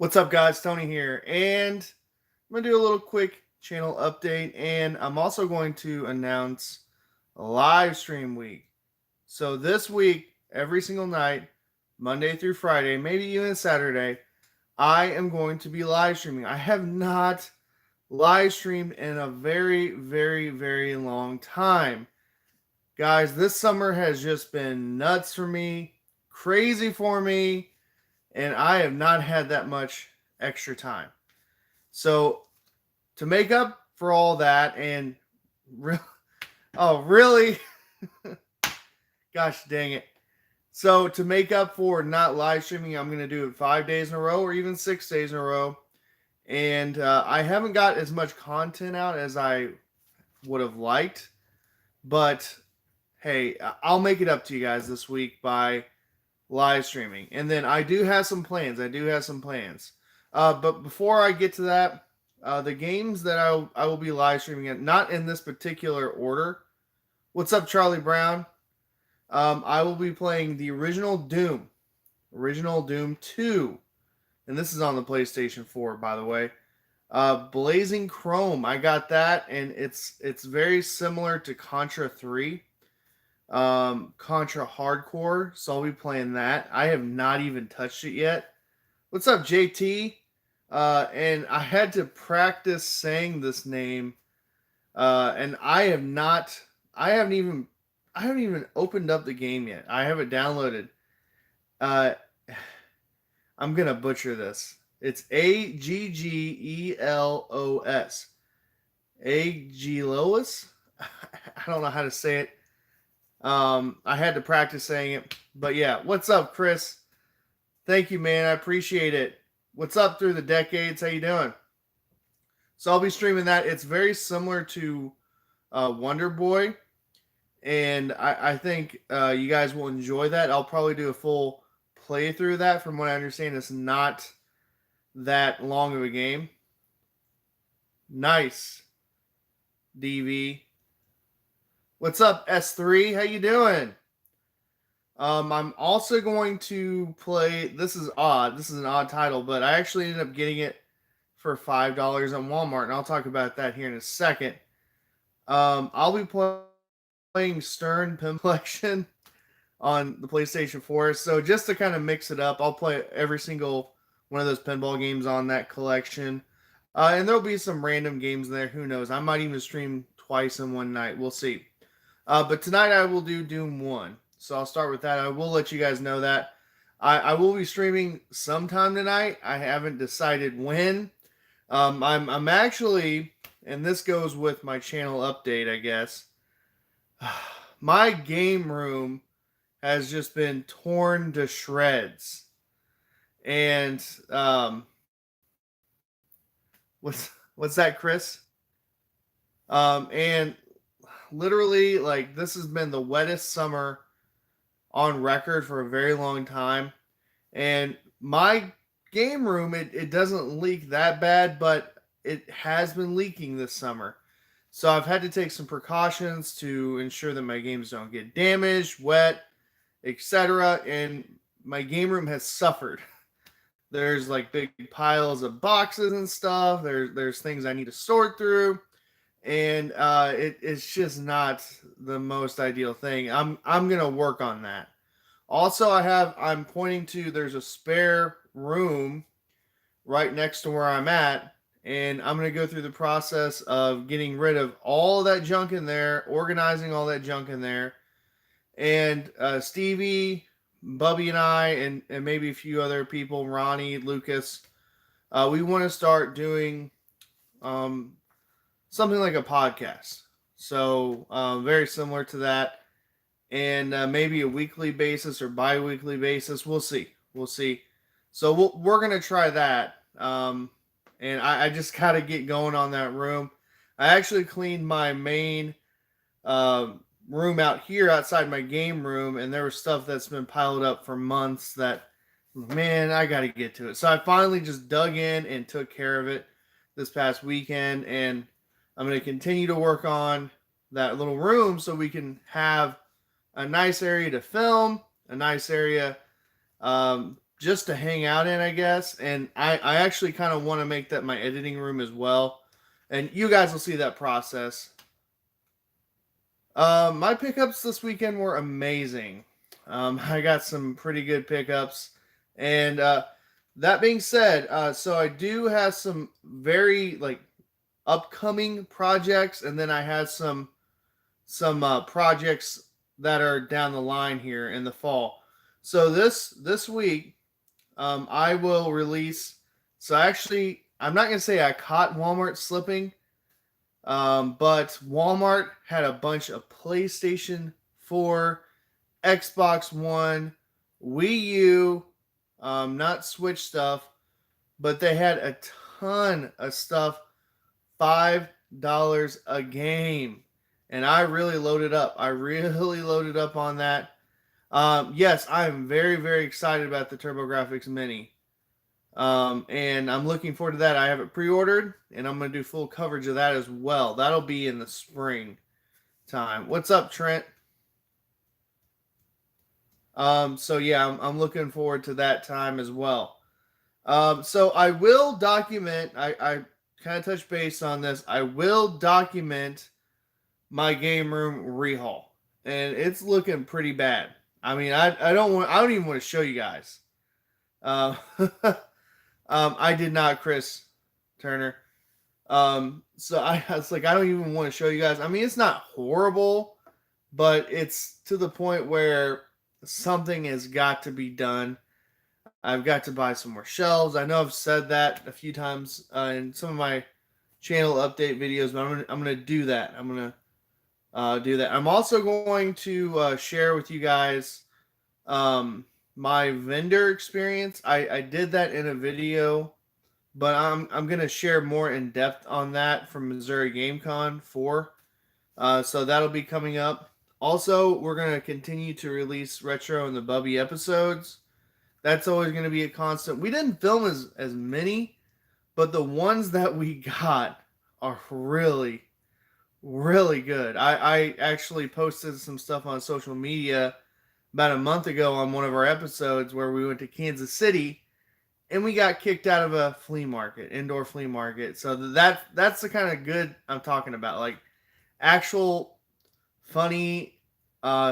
What's up, guys? Tony here, and I'm going to do a little quick channel update, and I'm also going to announce a live stream week. So, this week, every single night, Monday through Friday, maybe even Saturday, I am going to be live streaming. I have not live streamed in a very, very, very long time. Guys, this summer has just been nuts for me, crazy for me, and I have not had that much extra time. So to make up for all that, and re- oh really, gosh dang it! So to make up for not live streaming, I'm gonna do it 5 days in a row, or even 6 days in a row. And I haven't got as much content out as I would have liked, but hey, I'll make it up to you guys this week by live streaming. And then I do have some plans. But before I get to that, the games that I will be live streaming at, not in this particular order. What's up, Charlie Brown? I will be playing the original Doom 2, and this is on the PlayStation 4, by the way. Blazing Chrome, I got that, and it's very similar to Contra 3. Contra Hardcore, so I'll be playing that. I have not even touched it yet. What's up, JT? And I had to practice saying this name, and I haven't even opened up the game yet. I have it downloaded. Uh, I'm gonna butcher this. It's Aggelos. Aggelos. I don't know how to say it. I had to practice saying it, but yeah. What's up, Chris? Thank you, man. I appreciate it. What's up through the decades? How you doing? So I'll be streaming that. It's very similar to Wonder Boy, and I think you guys will enjoy that. I'll probably do a full playthrough of that. From what I understand, it's not that long of a game. Nice, DV. What's up, S3? How you doing? I'm also going to play. This is odd. This is an odd title, but I actually ended up getting it for $5 on Walmart, and I'll talk about that here in a second. I'll be playing Stern Pin Collection on the PlayStation 4. So just to kind of mix it up, I'll play every single one of those pinball games on that collection. And there'll be some random games there. Who knows? I might even stream twice in one night. We'll see. But tonight I will do Doom 1. So I'll start with that. I will let you guys know that. I will be streaming sometime tonight. I haven't decided when. I'm actually, and this goes with my channel update, I guess. My game room has just been torn to shreds. And what's that, Chris? And literally, like, this has been the wettest summer on record for a very long time. And my game room, it doesn't leak that bad, but it has been leaking this summer. So I've had to take some precautions to ensure that my games don't get damaged, wet, etc. And my game room has suffered. There's like big piles of boxes and stuff. There's things I need to sort through, and it's just not the most ideal thing. I'm gonna work on that. Also, I'm pointing to, there's a spare room right next to where I'm at, and I'm gonna go through the process of getting rid of all that junk in there, organizing all that junk in there, and Stevie, Bubby, and I, and maybe a few other people, Ronnie, Lucas, we want to start doing something like a podcast. So very similar to that, and maybe a weekly basis or bi-weekly basis. We'll see. We'll see. So we're gonna try that. And I just gotta get going on that room. I actually cleaned my main room out here outside my game room, and there was stuff that's been piled up for months that, man, I got to get to it. So I finally just dug in and took care of it this past weekend, and I'm going to continue to work on that little room so we can have a nice area to film, a nice area just to hang out in, I guess. And I actually kind of want to make that my editing room as well. And you guys will see that process. My pickups this weekend were amazing. I got some pretty good pickups. And that being said, so I do have some very like upcoming projects, and then I had some projects that are down the line here in the fall. So this week, I will release. So actually, I'm not gonna say I caught Walmart slipping, but Walmart had a bunch of PlayStation 4, Xbox One, Wii U, not Switch stuff, but they had a ton of stuff, $5 a game. And I really loaded up. I really loaded up on that. Yes, I'm very, very excited about the TurboGrafx Mini. And I'm looking forward to that. I have it pre-ordered, and I'm going to do full coverage of that as well. That'll be in the spring time. What's up, Trent? So yeah, I'm looking forward to that time as well. So I will document. I kind of touch base on this. I will document my game room rehaul, and it's looking pretty bad. I mean, I don't even want to show you guys. Uh, I did not, Chris Turner. So I was like, I don't even want to show you guys. I mean, it's not horrible, but it's to the point where something has got to be done. I've got to buy some more shelves. I know I've said that a few times in some of my channel update videos, but I'm gonna do that. I'm gonna do that. I'm also going to share with you guys my vendor experience. I did that in a video, but I'm gonna share more in depth on that from Missouri GameCon 4. So that'll be coming up. Also, we're gonna continue to release retro and the Bubby episodes. That's always gonna be a constant. We didn't film as many, but the ones that we got are really, really good. I actually posted some stuff on social media about a month ago on one of our episodes where we went to Kansas City and we got kicked out of a flea market, indoor flea market. So that's the kind of good I'm talking about, like actual funny,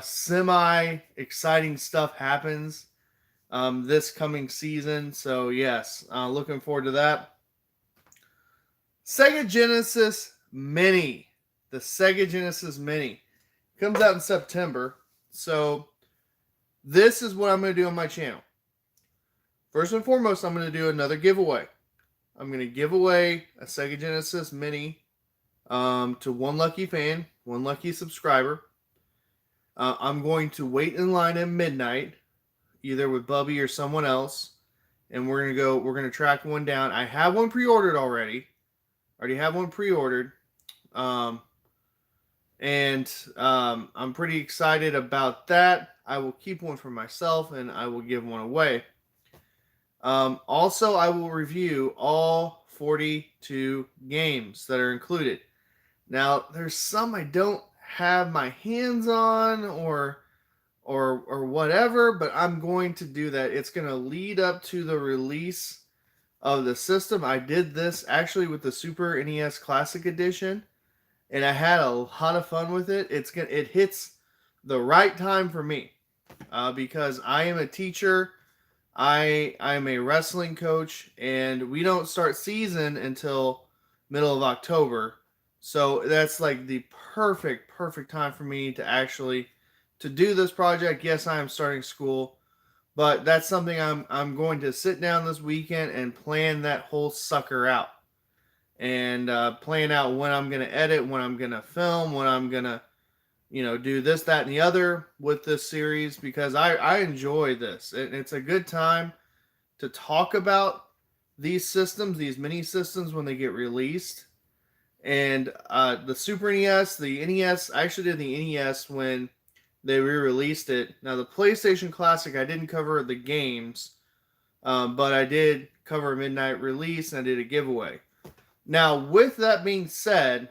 semi exciting stuff happens this coming season. So yes, looking forward to that. Sega Genesis Mini, the Sega Genesis Mini comes out in September. So this is what I'm going to do on my channel. First and foremost, I'm going to do another giveaway. I'm going to give away a Sega Genesis Mini to one lucky fan, one lucky subscriber. I'm going to wait in line at midnight, either with Bubby or someone else, and we're going to track one down. I have one pre-ordered already. Already have one pre-ordered. I'm pretty excited about that. I will keep one for myself, and I will give one away. Also, I will review all 42 games that are included. Now, there's some I don't have my hands on or whatever, but I'm going to do that. It's going to lead up to the release of the system. I did this actually with the Super NES Classic Edition, and I had a lot of fun with it. It hits the right time for me because I am a teacher. I'm a wrestling coach, and we don't start season until middle of October. So that's like the perfect time for me to actually to do this project. Yes, I am starting school, but that's something I'm going to sit down this weekend and plan that whole sucker out, and plan out when I'm going to edit, when I'm going to film, when I'm going to do this, that, and the other with this series, because I enjoy this. It's a good time to talk about these systems, these mini systems when they get released. And the Super NES, the NES, I actually did the NES when they re-released it. Now the PlayStation Classic, I didn't cover the games, but I did cover a midnight release, and I did a giveaway. Now, with that being said,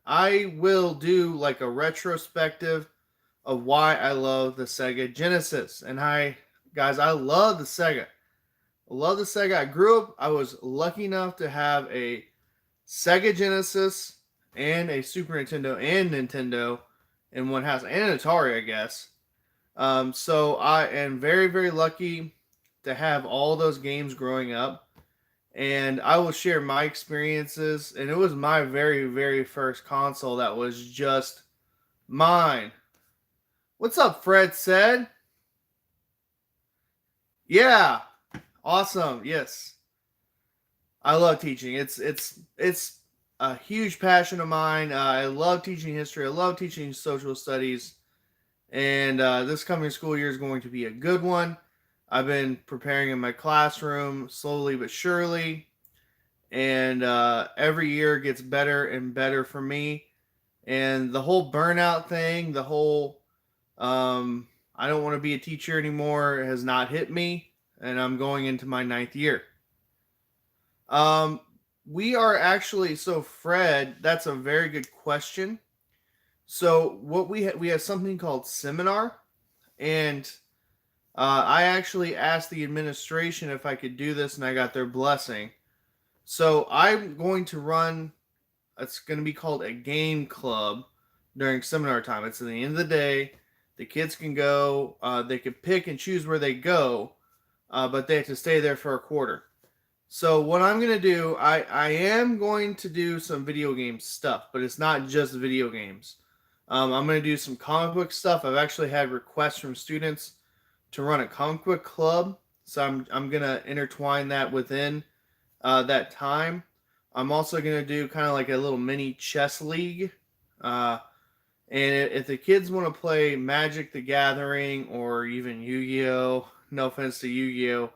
I will do like a retrospective of why I love the Sega Genesis. And I love the Sega. I love the Sega. I grew up, I was lucky enough to have a Sega Genesis and a Super Nintendo and Nintendo in one house, and an Atari, I guess. So I am very, very lucky to have all those games growing up. And I will share my experiences. And it was my very, very first console that was just mine. What's up, Fred said? Yeah, awesome. Yes, I love teaching. It's a huge passion of mine. I love teaching history. I love teaching social studies, and this coming school year is going to be a good one. I've been preparing in my classroom slowly but surely, and every year gets better and better for me. And the whole burnout thing, the whole I don't want to be a teacher anymore has not hit me, and I'm going into my ninth year. Um, we are actually so Fred. That's a very good question. So what we have something called seminar, and I actually asked the administration if I could do this, and I got their blessing. So I'm going to run. It's going to be called a game club during seminar time. It's at the end of the day. The kids can go. They can pick and choose where they go, but they have to stay there for a quarter. So what I'm going to do, I am going to do some video game stuff, but it's not just video games. I'm going to do some comic book stuff. I've actually had requests from students to run a comic book club, so I'm going to intertwine that within that time. I'm also going to do kind of like a little mini chess league. And if the kids want to play Magic the Gathering or even Yu-Gi-Oh, no offense to Yu-Gi-Oh,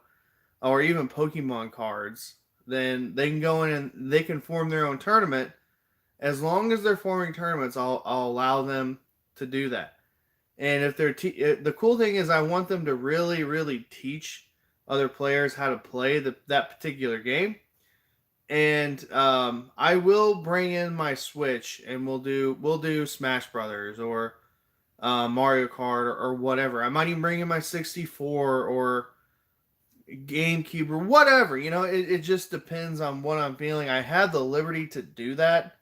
or even Pokemon cards, then they can go in and they can form their own tournament. As long as they're forming tournaments, I'll allow them to do that. And if they're the cool thing is, I want them to really, really teach other players how to play that particular game. And I will bring in my Switch, and we'll do Smash Brothers or Mario Kart or whatever. I might even bring in my 64 or GameCube or whatever. It just depends on what I'm feeling. I have the liberty to do that,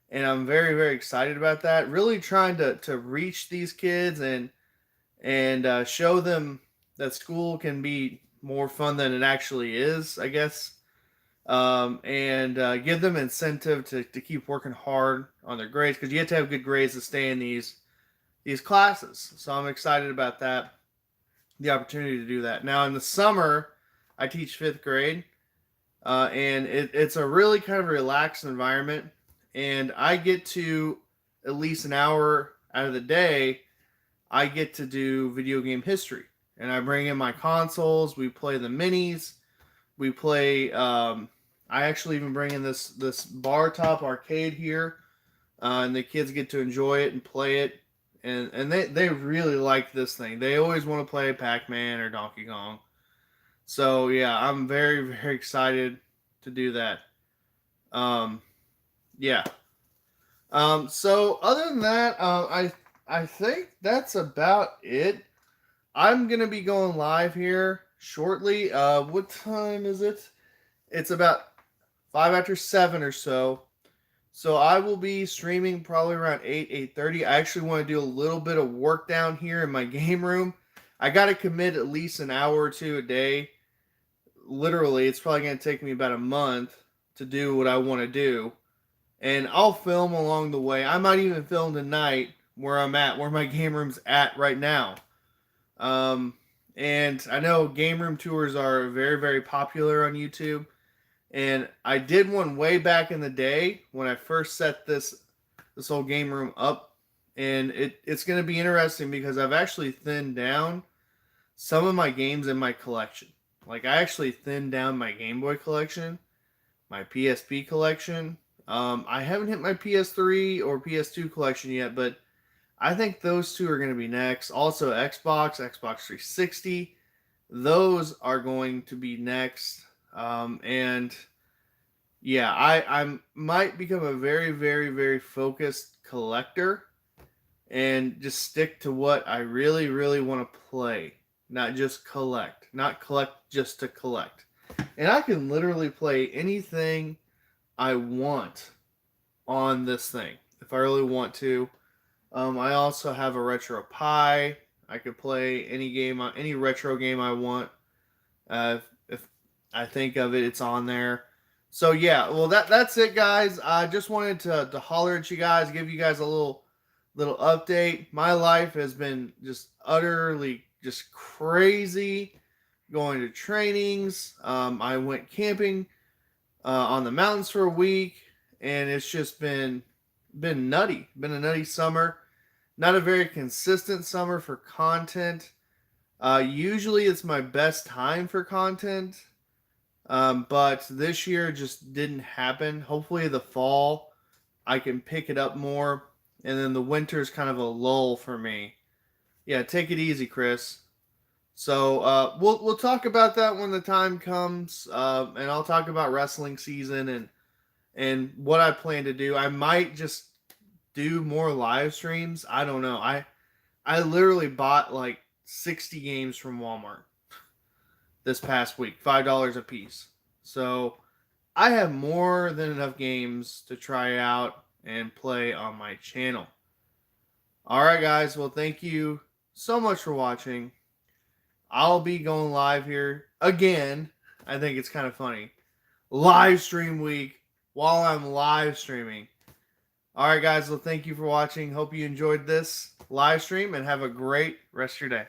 and I'm very, very excited about that. Really trying to reach these kids and show them that school can be more fun than it actually is, I guess. And give them incentive to keep working hard on their grades, because you have to have good grades to stay in these classes. So I'm excited about that, the opportunity to do that. Now in the summer, I teach fifth grade, and it's a really kind of relaxed environment, and I get to at least an hour out of the day, I get to do video game history, and I bring in my consoles. We play the minis. We play. I actually even bring in this bar top arcade here, and the kids get to enjoy it and play it, and they really like this thing. They always want to play Pac-Man or Donkey Kong. So yeah, I'm very, very excited to do that. Um, yeah. So other than that, I think that's about it. I'm gonna be going live here shortly. What time is it? It's about 5 after 7 or so. So I will be streaming probably around 8:30. I actually want to do a little bit of work down here in my game room. I got to commit at least an hour or two a day. Literally, it's probably going to take me about a month to do what I want to do. And I'll film along the way. I might even film tonight where I'm at, where my game room's at right now. And I know game room tours are very, very popular on YouTube. And I did one way back in the day when I first set this whole game room up. And it's going to be interesting because I've actually thinned down some of my games in my collection. Like, I actually thinned down my Game Boy collection, my PSP collection. I haven't hit my PS3 or PS2 collection yet, but I think those two are going to be next. Also, Xbox 360. Those are going to be next. And yeah, I might become a very, very, very focused collector and just stick to what I really, really want to play, not just collect. Not collect just to collect. And I can literally play anything I want on this thing if I really want to. I also have a retro Pi. I could play any game, any retro game I want. If I think of it, it's on there. So yeah, well that's it, guys. I just wanted to holler at you guys, give you guys a little update. My life has been just utterly just crazy. Going to trainings. I went camping on the mountains for a week, and it's just been nutty. Been a nutty summer. Not a very consistent summer for content. Usually it's my best time for content, but this year just didn't happen. Hopefully the fall I can pick it up more, and then the winter is kind of a lull for me. Yeah, take it easy, Chris. So we'll talk about that when the time comes, and I'll talk about wrestling season and what I plan to do. I might just do more live streams. I don't know. I literally bought like 60 games from Walmart this past week, $5 a piece. So I have more than enough games to try out and play on my channel. All right, guys. Well, thank you so much for watching. I'll be going live here again. I think it's kind of funny. Live stream week while I'm live streaming. All right, guys. Well, thank you for watching. Hope you enjoyed this live stream and have a great rest of your day.